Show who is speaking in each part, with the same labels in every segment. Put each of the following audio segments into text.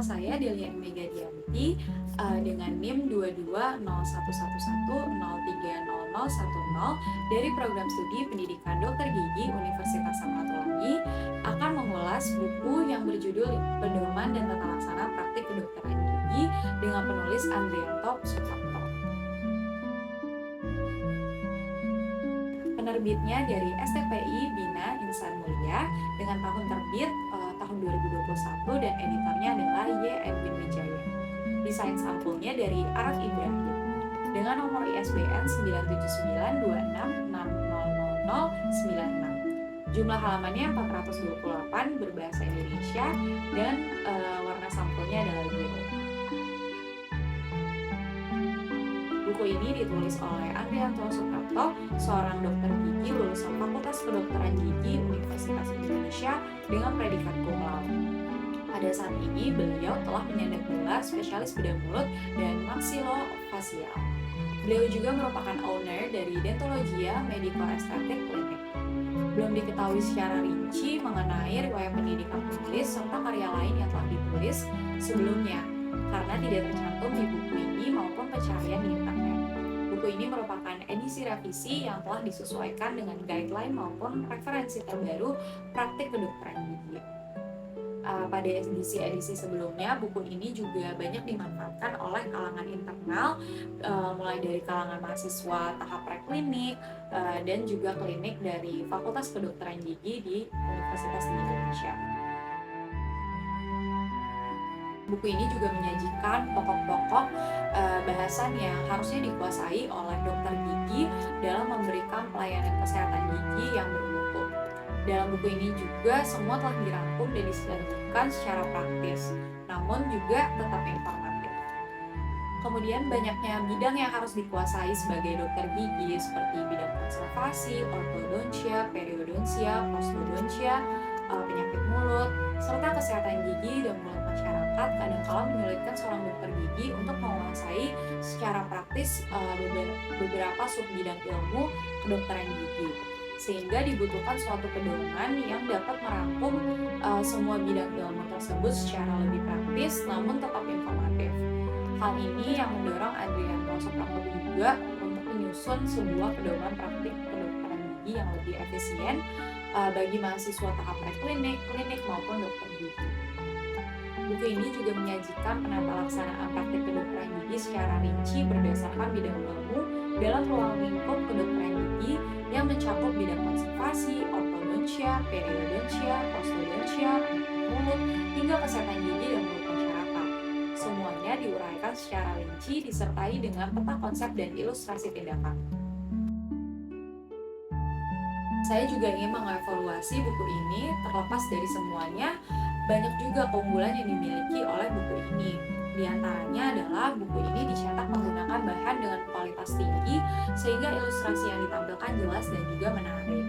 Speaker 1: saya Delia Mega Dianti dengan NIM 220111030010 dari Program Studi Pendidikan Dokter Gigi Universitas Samratulangi akan mengulas buku yang berjudul Pedoman dan Tata Laksana Praktik Kedokteran Gigi dengan penulis Andrianto Suprapto. Penerbitnya dari STPI Bina Insan Mulia dengan tahun terbit tahun 2021 dan editornya adalah Y. Edwin Wijaya. Desain sampulnya dari Araf Ibrahim dengan nomor ISBN 97926000096. Jumlah halamannya 428 berbahasa Indonesia dan warna sampulnya adalah biru. Buku ini ditulis oleh Andrianto Suprapto, seorang dokter gigi lulusan Fakultas Kedokteran Gigi Universitas Indonesia dengan predikat cum laude. Pada saat ini, beliau telah menyandang gelar spesialis bedah mulut dan maksilofacial. Beliau juga merupakan owner dari Dentologia Medico Aesthetic Clinic. Belum diketahui secara rinci mengenai riwayat pendidikan penulis serta karya lain yang telah ditulis sebelumnya, karena tidak tercantum di buku ini maupun pencarian di internet. Buku ini merupakan edisi revisi yang telah disesuaikan dengan guideline maupun referensi terbaru praktik kedokteran gigi. Pada edisi-edisi sebelumnya, buku ini juga banyak dimanfaatkan oleh kalangan internal, mulai dari kalangan mahasiswa tahap preklinik dan juga klinik dari Fakultas Kedokteran Gigi di Universitas di Indonesia. Buku ini juga menyajikan pokok-pokok bahasan yang harusnya dikuasai oleh dokter gigi dalam memberikan pelayanan kesehatan gigi yang bermutu. Dalam buku ini juga semua telah dirangkum dan disajikan secara praktis, namun juga tetap informatif. Kemudian banyaknya bidang yang harus dikuasai sebagai dokter gigi seperti bidang konservasi, ortodontia, periodontia, prostodontia, penyakit mulut, serta kesehatan gigi dan mulut masyarakat kadangkala menyulitkan seorang dokter gigi untuk menguasai secara praktis beberapa subbidang ilmu kedokteran gigi, sehingga dibutuhkan suatu pedoman yang dapat merangkum semua bidang ilmu tersebut secara lebih praktis namun tetap informatif. Hal ini yang mendorong Andrianto Suprapto juga untuk menyusun sebuah pedoman praktik kedokteran gigi yang lebih efisien bagi mahasiswa tahap preklinik, klinik maupun dokter gigi. Buku ini juga menyajikan penata laksanaan praktik kedokteran gigi secara rinci berdasarkan bidang ilmu dalam ruang lingkup kedokteran gigi yang mencakup bidang konservasi, ortodontia, periodontia, prostodontia, mulut, hingga kesehatan gigi dan mulut masyarakat. Semuanya diuraikan secara rinci disertai dengan peta konsep dan ilustrasi tindakan. Saya juga ingin mengevaluasi buku ini. Terlepas dari semuanya, banyak juga keunggulan yang dimiliki oleh buku ini. Di antaranya adalah buku ini dicetak menggunakan bahan dengan kualitas tinggi sehingga ilustrasi yang ditampilkan jelas dan juga menarik.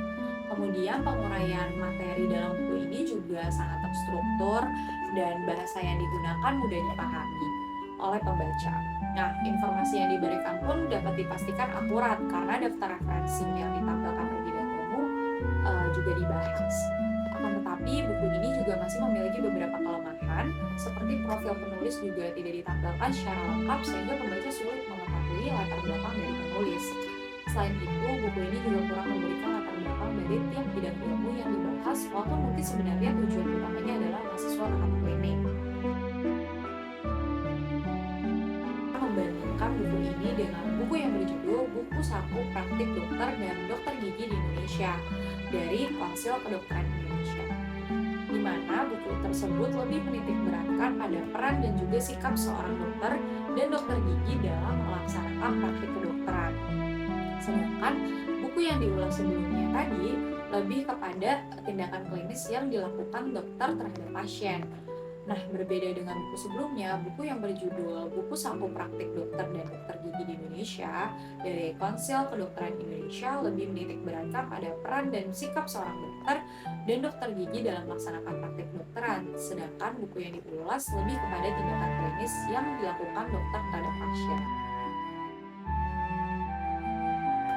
Speaker 1: Kemudian penguraian materi dalam buku ini juga sangat terstruktur dan bahasa yang digunakan mudah dipahami oleh pembaca. Nah, informasi yang diberikan pun dapat dipastikan akurat karena daftar referensi yang ditampilkan terlebih dahulu juga dibahas. Akan tetapi, buku ini juga masih memiliki beberapa kelemahan, seperti profil penulis juga tidak ditampilkan secara lengkap sehingga pembaca sulit mengetahui latar belakang dari penulis. Selain itu, buku ini juga kurang memberikan latar belakang dari tiap bidang ilmu yang dibahas, walaupun mungkin sebenarnya tujuan utamanya adalah mahasiswa tahap klinik. Membandingkan buku ini dengan buku yang berjudul Buku Saku Praktik Dokter dan Dokter Gigi di Indonesia dari Konsil Kedokteran Indonesia, di mana buku tersebut lebih menitik beratkan pada peran dan juga sikap seorang dokter dan dokter gigi dalam melaksanakan praktik kedokteran. Sedangkan buku yang diulas sebelumnya tadi lebih kepada tindakan klinis yang dilakukan dokter terhadap pasien. Nah, berbeda dengan buku sebelumnya, buku yang berjudul Buku Saku Praktik Dokter dan Dokter Gigi di Indonesia dari Konsil Kedokteran Indonesia lebih menitik beratkan pada peran dan sikap seorang dokter dan dokter gigi dalam melaksanakan praktik kedokteran. Sedangkan buku yang diulas lebih kepada tindakan klinis yang dilakukan dokter terhadap pasien.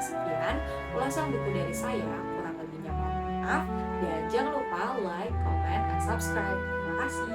Speaker 1: Sekian ulasan buku dari saya, kurang lebihnya mohon maaf, dan jangan lupa like, comment, dan subscribe. Terima kasih.